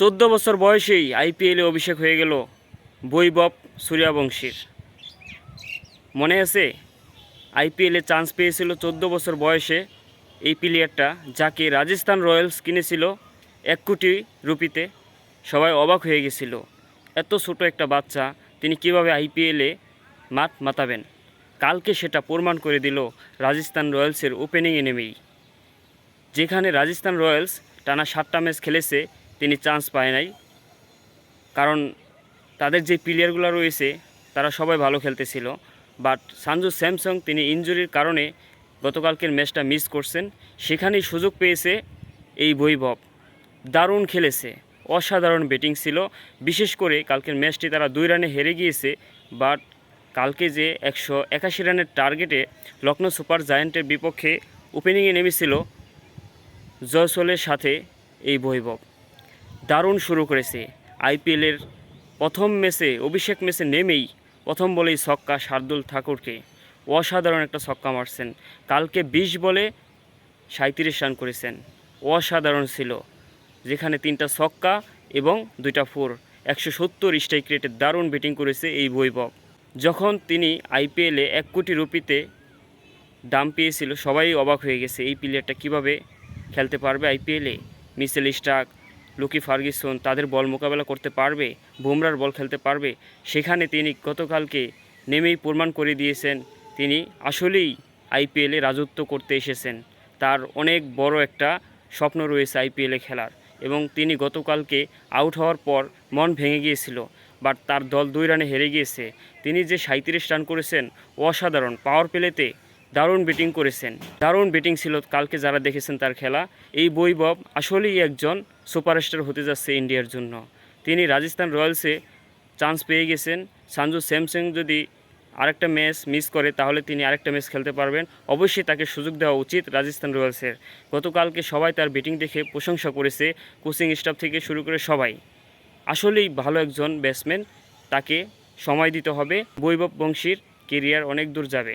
14 বছর বয়সেই আইপিএলে অভিষেক হয়ে গেল বৈভব সূর্যবংশীর। মনে আছে আইপিএলে চান্স পেয়েছিল 14 বছর বয়সে এই প্লেয়ারটা, যাকে রাজস্থান রয়্যালস কিনেছিল 1 কোটি রুপিতে। সবাই অবাক হয়ে গেছিল, এত ছোট একটা বাচ্চা তিনি কিভাবে আইপিএলে মাঠ মাতাবেন। কালকে সেটা প্রমাণ করে দিল রাজস্থান রয়্যালসের ওপেনিংয়ে নেমেই। যেখানে রাজস্থান রয়্যালস টানা 7টা ম্যাচ খেলেছে, তিনি চান্স পায় নাই, কারণ তাদের যে প্লেয়ারগুলো রয়েছে তারা সবাই ভালো খেলতেছিল। বাট সঞ্জু স্যামসং তিনি ইনজুরির কারণে গতকালকের ম্যাচটা মিস করছেন, সেখানেই সুযোগ পেয়েছে এই বৈভব। দারুণ খেলেছে, অসাধারণ ব্যাটিং ছিল। বিশেষ করে কালকের ম্যাচটি তারা 2 রানে হেরে গিয়েছে, বাট কালকে যে 181 রানের টার্গেটে লখনৌ সুপার জায়ান্টের বিপক্ষে ওপেনিংয়ে নেমেছিল জয়সওয়ালের সাথে এই বৈভব দারুণ শুরু করেছে। আইপিএলের প্রথম ম্যাচে, অভিষেক ম্যাচে নেমেই প্রথম বলেই ছক্কা শার্দুল ঠাকুরকে, অসাধারণ একটা ছক্কা মারছেন। কালকে 20 বলে 37 রান করেছেন, অসাধারণ ছিল। যেখানে 3টা ছক্কা এবং 2টা ফোর, 170 স্ট্রাইক রেটে দারুণ ব্যাটিং করেছে এই বৈভব। যখন তিনি আইপিএলে 1 কোটি রুপিতে দাম পেয়েছিল, সবাই অবাক হয়ে গেছে এই প্লেয়ারটা কীভাবে খেলতে পারবে আইপিএলে। মিচেল স্টার্ক, লুকি ফার্গুসন তাদের বল মোকাবেলা করতে পারবে, বুমরার বল খেলতে পারবে। সেখানে তিনি গতকালকে নেমেই প্রমাণ করে দিয়েছেন তিনি আসলেই আইপিএলে রাজত্ব করতে এসেছেন। তার অনেক বড় একটা স্বপ্ন রয়েছে আইপিএলে খেলার, এবং তিনি গতকালকে আউট হওয়ার পর মন ভেঙে গিয়েছিল, বাট তার দল 2 রানে হেরে গিয়েছে। তিনি যে 37 রান করেছেন, অসাধারণ। পাওয়ার প্লেতে দারুণ ব্যাটিং করেছেন, দারুণ ব্যাটিং ছিল কালকে যারা দেখেছেন তার খেলা। এই বৈভব আসলেই একজন সুপারস্টার হতে যাচ্ছে ইন্ডিয়ার জন্য। তিনি রাজস্থান রয়্যালসে চান্স পেয়ে গেছেন। সঞ্জু স্যামসং যদি আরেকটা ম্যাচ মিস করে তাহলে তিনি আরেকটা ম্যাচ খেলতে পারবেন। অবশ্যই তাকে সুযোগ দেওয়া উচিত রাজস্থান রয়্যালসের। গতকালকে সবাই তার ব্যাটিং দেখে প্রশংসা করেছে, কোচিং স্টাফ থেকে শুরু করে সবাই। আসলেই ভালো একজন ব্যাটসম্যান, তাকে সময় দিতে হবে। বৈভব বংশীর কেরিয়ার অনেক দূর যাবে।